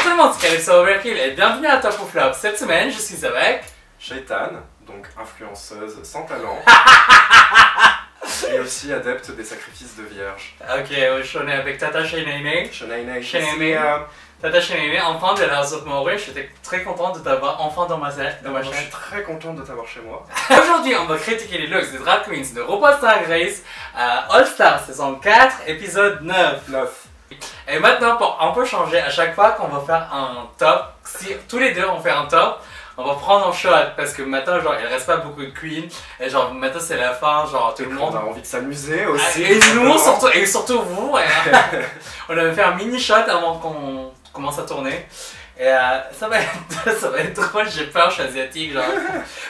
tout le monde, c'est Calypso Overkill et bienvenue à Top ou Flop. Cette semaine, je suis avec Shaitan, donc influenceuse sans talent et aussi adepte des sacrifices de vierges. Ok, on est avec Tata Shanaine. Shanaine, Tata Shanaine, enfant de la House of Moray. J'étais très contente de t'avoir enfin dans ma chaîne. je suis très contente de t'avoir chez moi. Aujourd'hui, on va critiquer les looks des drag queens de RuPaul's Drag Race All Star saison 4, épisode 9. Et maintenant, on peut changer à chaque fois qu'on va faire un top. Si tous les deux on fait un top, on va prendre un shot parce que maintenant, genre, il reste pas beaucoup de queens. Et genre, maintenant c'est la fin, genre, tout le monde. On a envie de s'amuser aussi. Et nous, surtout vous. On avait fait un mini shot avant qu'on commence à tourner. Et ça va être drôle, j'ai peur, je suis asiatique. Genre.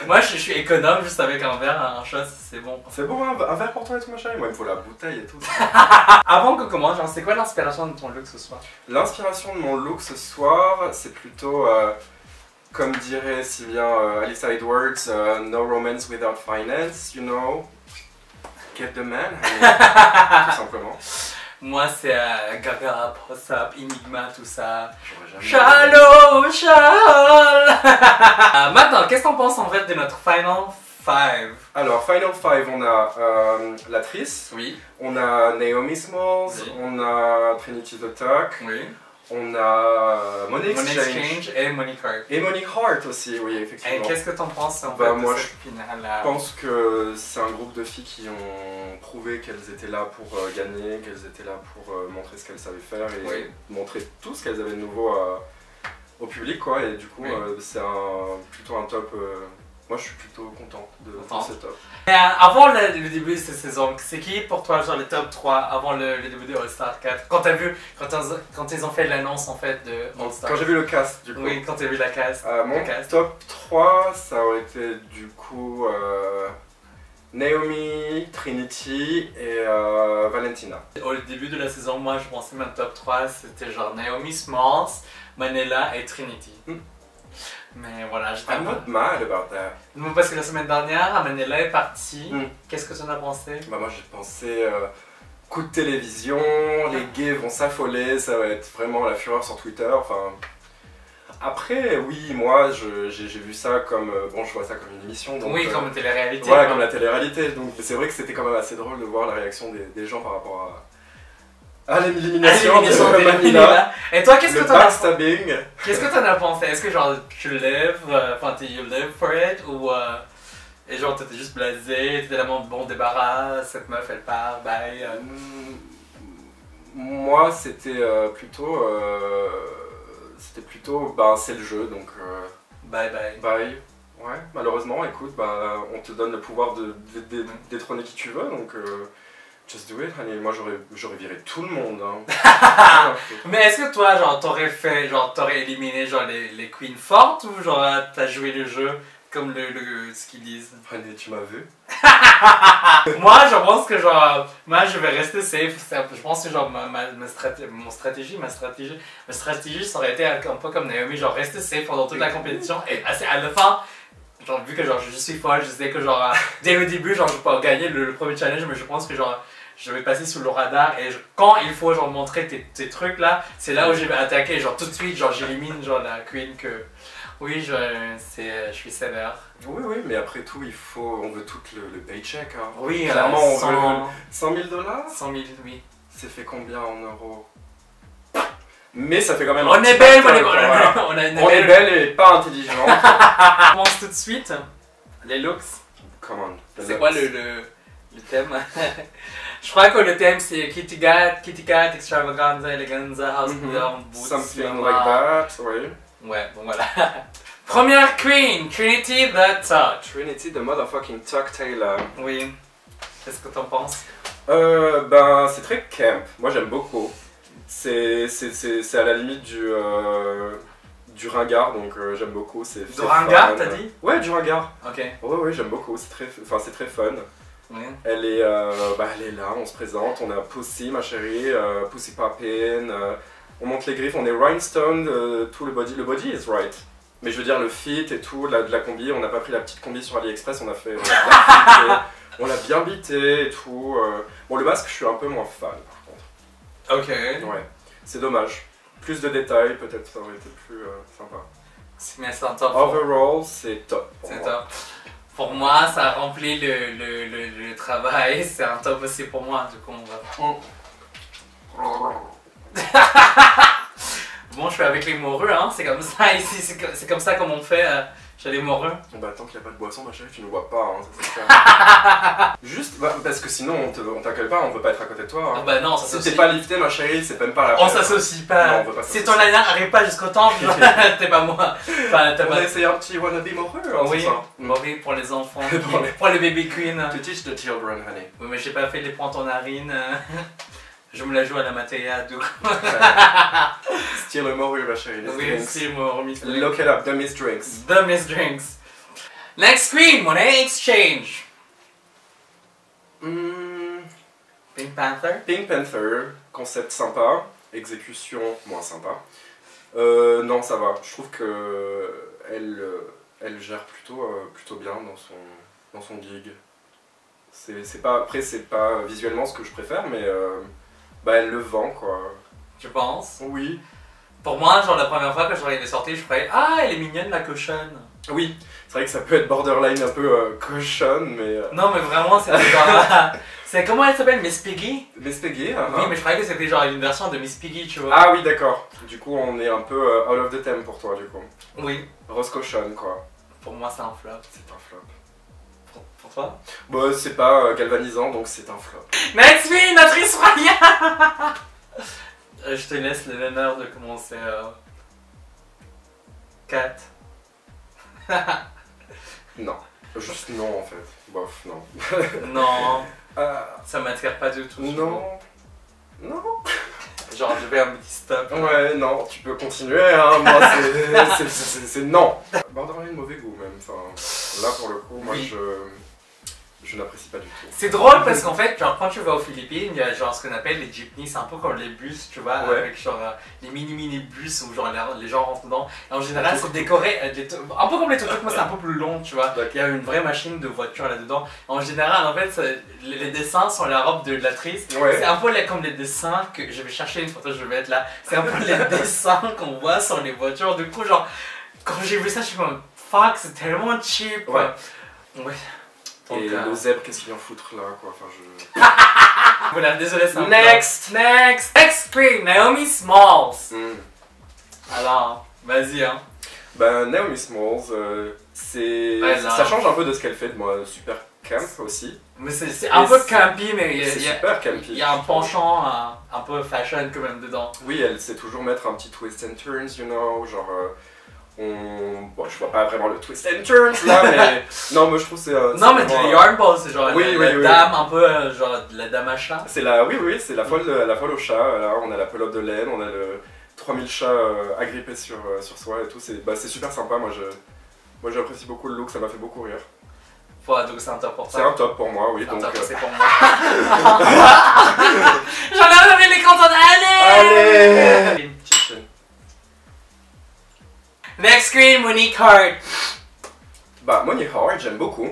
Moi, je suis économe, juste avec un verre, un shot, c'est bon. C'est bon, un verre pour toi et tout machin. Moi, il me faut la bouteille et tout. Avant qu'on commence, genre, c'est quoi l'inspiration de ton look ce soir? L'inspiration de mon look ce soir, c'est plutôt, comme dirait si bien Alice Edwards, no romance without finance, you know. Get the man, tout simplement. Moi, c'est Gaga, Prosap, Enigma, tout ça. Shallow, maintenant, qu'est-ce qu'on pense en fait de notre Final 5? Alors, Final 5, on a Latrice, Oui. On a Naomi Smalls, Oui. On a Trinity the Tuck, Oui. On a Money Exchange et Monique Hart. et Monique Hart aussi, oui, Et effectivement. qu'est-ce que t'en penses en Bah, fait moi, de cette finale là? Je pense que c'est un groupe de filles qui ont prouvé qu'elles étaient là pour gagner, qu'elles étaient là pour montrer ce qu'elles savaient faire et Oui. montrer tout ce qu'elles avaient de nouveau au public, quoi. Et du coup, Oui. c'est plutôt un top. Moi, je suis plutôt content de ce top. Et, avant le début de cette saison, c'est qui pour toi genre le top 3 avant le début de All Star 4? Quand t'as vu, quand ils ont fait l'annonce en fait de All Star. Quand j'ai vu le cast, du coup. Oui, quand t'as vu la cast. Mon top 3, ça aurait été du coup Naomi, Trinity et Valentina. Au début de la saison, moi je pensais mon top 3 c'était genre Naomi Smalls, Manila et Trinity. Mais voilà, j'étais I'm not mad about that. Non, parce que la semaine dernière, Manila est partie. Qu'est-ce que tu en as pensé? Bah moi j'ai pensé coup de télévision, les gays vont s'affoler, ça va être vraiment la fureur sur Twitter. Enfin, après oui, moi j'ai vu ça comme bon, je vois ça comme une émission. Donc, oui, comme télé-réalité. Voilà, comme la télé-réalité. Donc c'est vrai que c'était quand même assez drôle de voir la réaction des gens par rapport à l'élimination de Manila. Et toi, qu'est-ce que t'en as backstabbing. Qu'est-ce que t'en as pensé? Est-ce que genre tu live, enfin you live for it ou et genre t'étais juste blasé, t'étais tellement bon débarras, cette meuf elle part, bye. Moi c'était plutôt ben c'est le jeu donc bye bye. Bye. Ouais, malheureusement, écoute, bah on te donne le pouvoir de détrôner qui tu veux donc just do it, honey. Moi j'aurais viré tout le monde. Hein. Mais est-ce que toi, genre, t'aurais éliminé genre les queens fortes ou genre t'as joué le jeu comme ce qu'ils disent? Honey, tu m'as vu? Moi, je pense que genre, moi je vais rester safe. Je pense que genre ma stratégie, ça aurait été un peu comme Naomi, genre rester safe pendant toute la compétition et à la fin. Genre, vu que genre, je suis folle, je sais que genre dès le début, genre, je peux pas gagner le premier challenge, mais je pense que genre je vais passer sous le radar et quand il faut genre montrer tes trucs là, c'est là où je vais attaquer, genre tout de suite, genre j'élimine genre la queen que oui, je suis sévère. Oui, mais après tout, on veut tout le paycheck. Hein. Oui, clairement, on veut 100 000 $. 100 000, oui. C'est fait combien en euros? Mais ça fait quand même. On est belle, on est belle et pas intelligente. On commence tout de suite. Les looks. Come on. C'est quoi le thème? Je crois que le thème c'est Kitty Cat, Extravaganza, Eleganza, House Down, Boots. Something like that, oui. Ouais, bon voilà. Première queen, Trinity the Tuck. Trinity the motherfucking Tuck Taylor. Oui. Qu'est-ce que t'en penses? Ben, c'est très camp. Moi j'aime beaucoup. C'est à la limite du ringard, donc j'aime beaucoup. Du ringard, t'as dit? Ouais, du ringard. Ok. Ouais, j'aime beaucoup. C'est très fun. Oui. Elle est là, on se présente, on a Pussy, ma chérie, Pussy Poppin, on monte les griffes, on est rhinestone, tout le body is right. Mais je veux dire le fit et tout, de la combi, on n'a pas pris la petite combi sur AliExpress, on l'a bien bité et tout. Bon, le masque, je suis un peu moins fan par contre. Ok. Ouais, c'est dommage. Plus de détails, peut-être ça aurait été plus sympa. Mais c'est un top. Overall, c'est top. C'est top. Pour moi, ça remplit le travail. C'est un top aussi pour moi. Du coup, on va. Bon, je fais avec les morues, hein. C'est comme ça ici. C'est comme ça comme on fait chez les morues. Bah, tant qu'il n'y a pas de boisson, ma chérie, tu ne vois pas. Hein, ça, c'est clair. Juste, parce que sinon, on t'accueille pas, on veut pas être à côté de toi. Hein. Ah bah non, ça si s'associe. t'es pas lifté, ma chérie, c'est même pas la On peine. s'associe pas. Non, on veut pas Si s'associer. ton lien arrive pas jusqu'au temple, t'es pas moi. Enfin, t'as On pas. a essayé un petit wannabe morue, hein, Oui, c'est ça. oui, pour les enfants, Pour les- pour les baby queens. To teach the children, honey. Oui, mais j'ai pas fait les pointes en narine. Je me la joue à la Matéa, du coup. Still a morue, ma chérie. Les Oui, drinks. c'est mon remise. Look it up, the Miss Drinks. The Miss Drinks. Next screen, Money Exchange. Pink Panther. Pink Panther, concept sympa, exécution moins sympa. Non, ça va. Je trouve que elle gère plutôt bien dans son gig. Après, c'est pas visuellement ce que je préfère, mais bah, elle le vend, quoi. Je pense. Oui. Pour moi, genre la première fois que je l'avais sortie, je croyais ah, elle est mignonne la cochonne. Oui, c'est vrai que ça peut être borderline un peu cochonne, mais... Non, mais vraiment, c'était genre. C'est comment elle s'appelle, Miss Piggy? Miss Peggy, hein. Oui, mais je croyais que c'était genre une version de Miss Piggy, tu vois. Ah oui, d'accord. Du coup, on est un peu out of the theme pour toi, du coup. Oui, Rose cochonne, quoi. pour moi, c'est un flop. C'est un flop. Pour toi? Bon, c'est pas galvanisant, donc c'est un flop. Next screen, Matrice Royale. Je te laisse l'honneur de commencer. 4. Non. Juste non, en fait. Bof, non. Non, Euh, ça m'attire pas du tout. non. Non. Genre, je vais un petit stop. Ouais, non, tu peux continuer, hein. Moi, c'est non. Borderline mauvais goût, même. Enfin, là, pour le coup, moi, Oui. je n'apprécie pas du tout. C'est drôle parce qu'en fait, genre, quand tu vas aux Philippines, il y a genre ce qu'on appelle les jeepneys, c'est un peu comme les bus, tu vois, Ouais. avec genre les mini bus où genre les gens rentrent dedans. Et en général, c'est décoré, un peu comme les tuk-tuk, moi c'est un peu plus long, tu vois. Il y a une vraie machine de voiture là-dedans. En général, en fait, les dessins sont la robe de l'actrice. Ouais. C'est un peu comme les dessins que je vais chercher une photo, je vais être là. C'est un peu les dessins qu'on voit sur les voitures. Du coup, genre, quand j'ai vu ça, je suis comme fuck, c'est tellement cheap. Ouais. Ouais. Et Donc, le zèbre, qu'est-ce qu'il vient foutre là, quoi. Enfin, je... Voilà, désolé, c'est un Next. Next screen, Naomi Smalls. Hmm. Alors, vas-y, hein. Bah, Naomi Smalls, Ouais, là. ça change un peu de ce qu'elle fait de moi, super camp aussi. Mais c'est un peu campy, mais C'est super campy. il y a un penchant un peu fashion quand même dedans. Oui, elle sait toujours mettre un petit twist and turns, you know, genre... Bon, je vois pas vraiment le twist and turns là, mais... Non, moi je trouve que c'est... Non, mais vraiment, les yarn balls, c'est genre Oui, la oui. dame, un peu genre la dame à chat. c'est oui, c'est la folle au chat, là, on a la pelote de laine, on a le 3000 chats agrippés sur soi et tout, c'est super sympa, moi j'apprécie beaucoup le look, ça m'a fait beaucoup rire. Ouais, donc c'est un top pour C'est toi. un top pour moi, oui, C'est un donc... top, c'est pour moi. J'en ai enlevé les comptes, allez! Allez. Next screen, Monique Hart. Bah, Money Hard, j'aime beaucoup.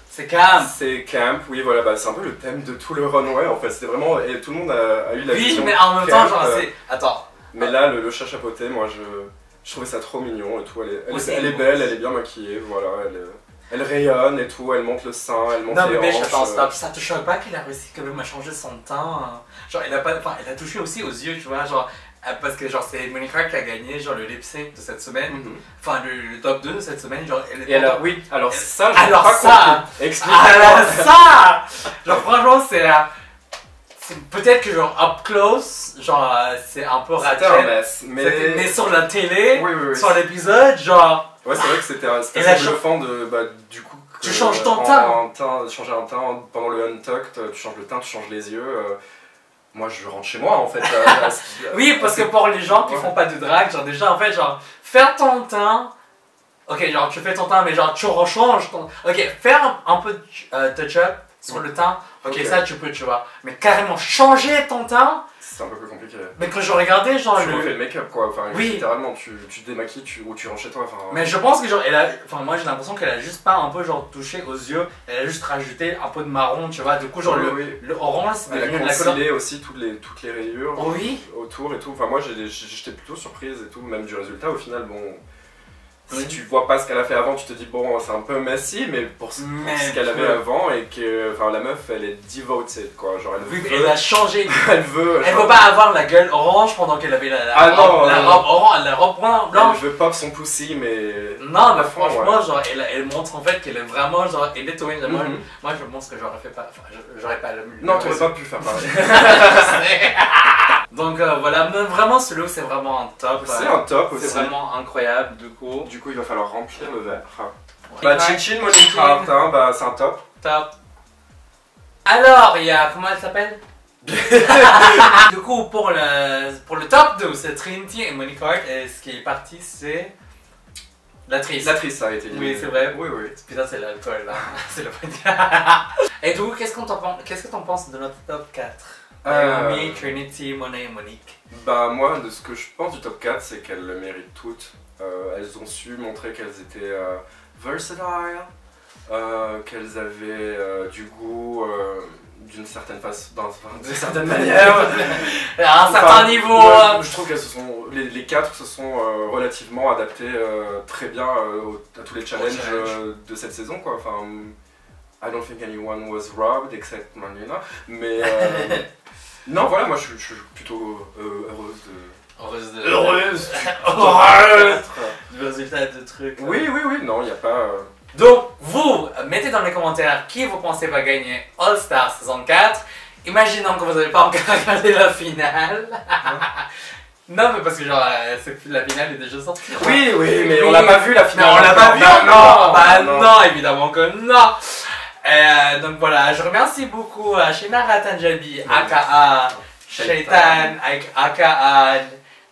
C'est calme. C'est camp, oui, voilà, bah, c'est un peu le thème de tout le runway en fait, c'était vraiment... Et tout le monde a eu la Oui, vision mais en même temps, camp, genre, c'est. Attends. Mais là, le chat chapeauté, moi, je trouvais ça trop mignon et tout. Aussi, Elle est belle, elle est bien maquillée, voilà. Elle rayonne et tout, elle monte le sein, elle monte Non, les mais hanches. attends, stop. Ça te choque pas qu'elle a réussi quand même à changer son teint? Genre, elle a touché aussi aux yeux, tu vois, genre. Parce que genre c'est Monique Hart qui a gagné genre le lip sync de cette semaine, Mhm. enfin le top 2 de cette semaine, genre elle Et alors, oui, alors ça, je n'ai Alors pas ça, compris. Explique. alors ça, genre franchement c'est peut-être que genre up close, genre c'est un peu C'était un ratchet, mess, mais sur la télé, Oui, oui, oui. sur l'épisode, genre Ouais, c'est vrai que c'était Et la assez bluffant de, bah, du coup... Tu changes ton teint. Changer un teint pendant le untucked, tu changes le teint, tu changes les yeux. Moi, je rentre chez moi, en fait. oui, parce que pour les gens qui Ouais. font pas de drague, genre déjà en fait genre faire ton teint, ok genre tu fais ton teint mais genre tu rechanges ton, ok faire un peu de touch-up sur le teint, ok Ok. ça tu peux tu vois, mais carrément changer ton teint, c'est un peu plus compliqué. Mais quand je regardais, genre Tu refais le make-up quoi, enfin Oui. littéralement tu te démaquilles ou tu rentres chez toi. Enfin, Mais je pense que genre, enfin moi j'ai l'impression qu'elle a juste pas un peu genre touché aux yeux, elle a juste rajouté un peu de marron, tu vois, du coup genre oui. le orange c'est Elle a devenu de la couleur. concealé aussi toutes les rayures Oui. autour et tout, enfin moi j'étais plutôt surprise et tout, même du résultat au final, bon... Si Oui. tu vois pas ce qu'elle a fait avant, tu te dis bon c'est un peu messy, mais pour ce qu'elle avait avant et que enfin la meuf elle est devoted quoi, genre elle Oui, veut, elle a changé. elle veut pas avoir la gueule orange pendant qu'elle avait la Ah robe, non, la non. robe orange, la robe blanche. elle veut pop son pussy mais Non, mais à fond, franchement, ouais. genre, elle montre en fait qu'elle est vraiment genre elle est twin. Mhm. Moi, je pense que j'aurais fait pas, enfin, j'aurais pas le. Non, t'aurais pas pu faire pareil. Donc voilà, mais vraiment ce look c'est vraiment un top. C'est un top aussi. C'est vraiment incroyable du coup. Du coup il va falloir remplir le verre. Ouais. Bah Chin Chin Monica Hart, hein, bah c'est un top. Top. Alors, il y a. Comment elle s'appelle? Du coup, pour le top 2, c'est Trinity et Monica Hart. Et ce qui est parti, c'est. L'actrice. L'actrice ça a été Oui, c'est vrai. Oui, oui. Putain, c'est l'alcool là. C'est le Et du coup, qu'est-ce que t'en penses de notre top 4? Naomi, Trinity, Monet et Monique. Bah moi, de ce que je pense du top 4, c'est qu'elles le méritent toutes. Elles ont su montrer qu'elles étaient versatile, qu'elles avaient du goût d'une certaine façon, d'une certaine manière. À un certain Enfin, niveau. Je trouve qu'elles se sont, les 4 se sont relativement adaptées très bien à tous les challenges de cette saison quoi. Enfin, I don't think anyone was robbed except Marlena. Mais non, voilà, moi je suis plutôt heureuse de. Heureuse. Heureuse. Du résultat de trucs. Oui, non, il n'y a pas. Donc, vous, mettez dans les commentaires qui vous pensez va gagner All Star saison 4. Imaginons que vous n'avez pas encore regardé la finale. Non, mais parce que genre, la finale est déjà sortie. Oui, mais on l'a pas vu la finale. Non, on l'a pas vu non, non, évidemment que non. Donc voilà, je remercie beaucoup Shinara Tanjabi, aka Shaitan, aka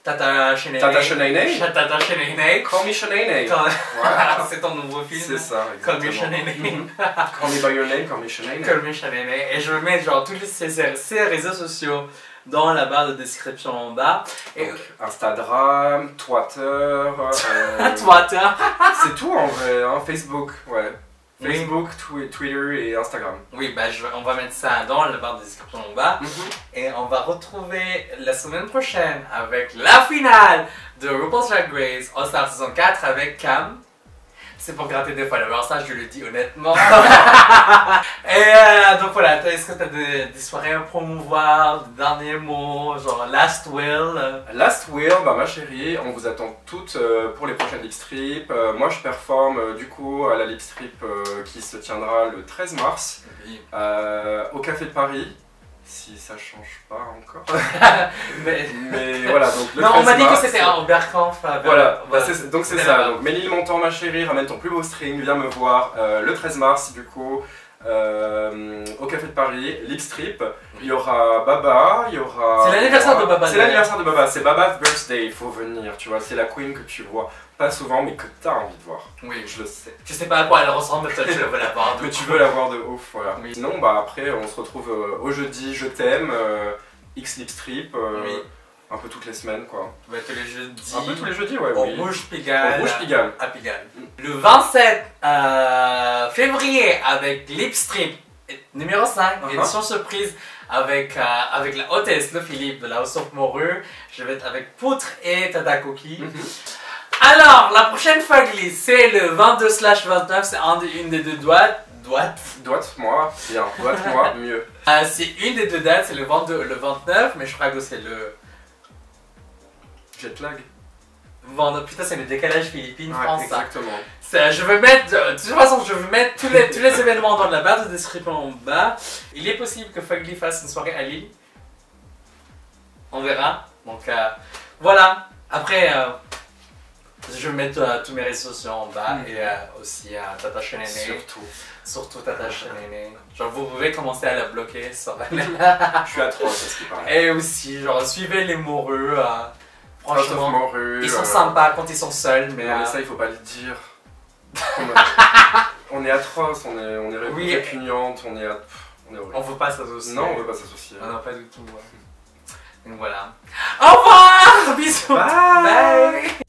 Tata Shanae. Tata Shanae. Tata Shanae. Call me Shanae. Voilà. C'est ton nouveau film. C'est ça, Call me exactement. Shanae. Call me by your name, call me Shanae. Call me Shanae. Et je vais mettre genre tous ces réseaux sociaux dans la barre de description en bas. Et Donc, Instagram, Twitter. Twitter. C'est tout en vrai, hein. Facebook, ouais. Oui. Facebook, Twitter et Instagram. Oui, bah on va mettre ça dans la barre de description en bas. Et on va retrouver la semaine prochaine avec la finale de RuPaul's Drag Race All Star saison 4 avec Cam. C'est pour gratter des followers, ça je le dis honnêtement. Et donc voilà, est-ce que tu as des soirées à promouvoir, des derniers mots, genre Last Will? Last Will, bah ma chérie, on vous attend toutes pour les prochaines lip strips. Moi je performe du coup à la lip strip qui se tiendra le 13 mars au Café de Paris. Si ça change pas encore. mais voilà, donc le 13 non, on m'a dit mars, que c'était un Oberkampf. Voilà, donc c'est ça. là-bas. Donc Ménilmontant ma chérie, ramène ton plus beau string, viens me voir le 13 mars du coup au Café de Paris, lip strip. Il y aura Baba, il y aura... C'est l'anniversaire de Baba. C'est l'anniversaire de Baba, c'est Baba's birthday, il faut venir, tu vois. C'est la queen que tu vois pas souvent mais que t'as envie de voir. Oui, Je le sais. je sais pas à quoi elle ressemble, mais toi tu veux la voir. Mais tu veux la voir de ouf, voilà. Oui. Sinon, bah après, on se retrouve au jeudi, je t'aime, X lip strip, Oui. un peu toutes les semaines quoi. Ouais, tous les jeudis. Un peu tous les jeudis, ouais. Au oui. Rouge Pigalle. Au Rouge Pigalle. À Pigalle. Le 27 février avec Lip Strip numéro 5, édition surprise avec la hôtesse, le Philippe de la House of Moru. Je vais être avec Poutre et Tata Cookie. Alors, la prochaine Fugly, c'est le 22/29, c'est une des deux Doite-moi, bien. Doite-moi, mieux. c'est une des deux dates, c'est le 22, le 29, mais je crois que c'est le... Jet lag. Putain, c'est le décalage Philippines-France, ça. Exactement. Je vais mettre, de toute façon, je vais mettre tous les événements dans la barre de description en bas. Il est possible que Fugly fasse une soirée à Lille. On verra. Donc voilà. Après, je vais mettre tous mes réseaux sociaux en bas et aussi Tata Shanae. Surtout Tata Shanae. Genre, vous pouvez commencer à la bloquer. Ça va. Je suis atroce à ce qui paraît. Et aussi, genre, suivez les moreux. Franchement, Moru, ils sont sympas quand ils sont seuls, mais non, mais ça, il faut pas le dire. On est atroce, on est Oui. répugnante, on est horrible. on veut pas s'associer. Non, on veut pas s'associer. Non, pas du tout. Ouais. Donc voilà. Au revoir. Bisous. Bye. Bye.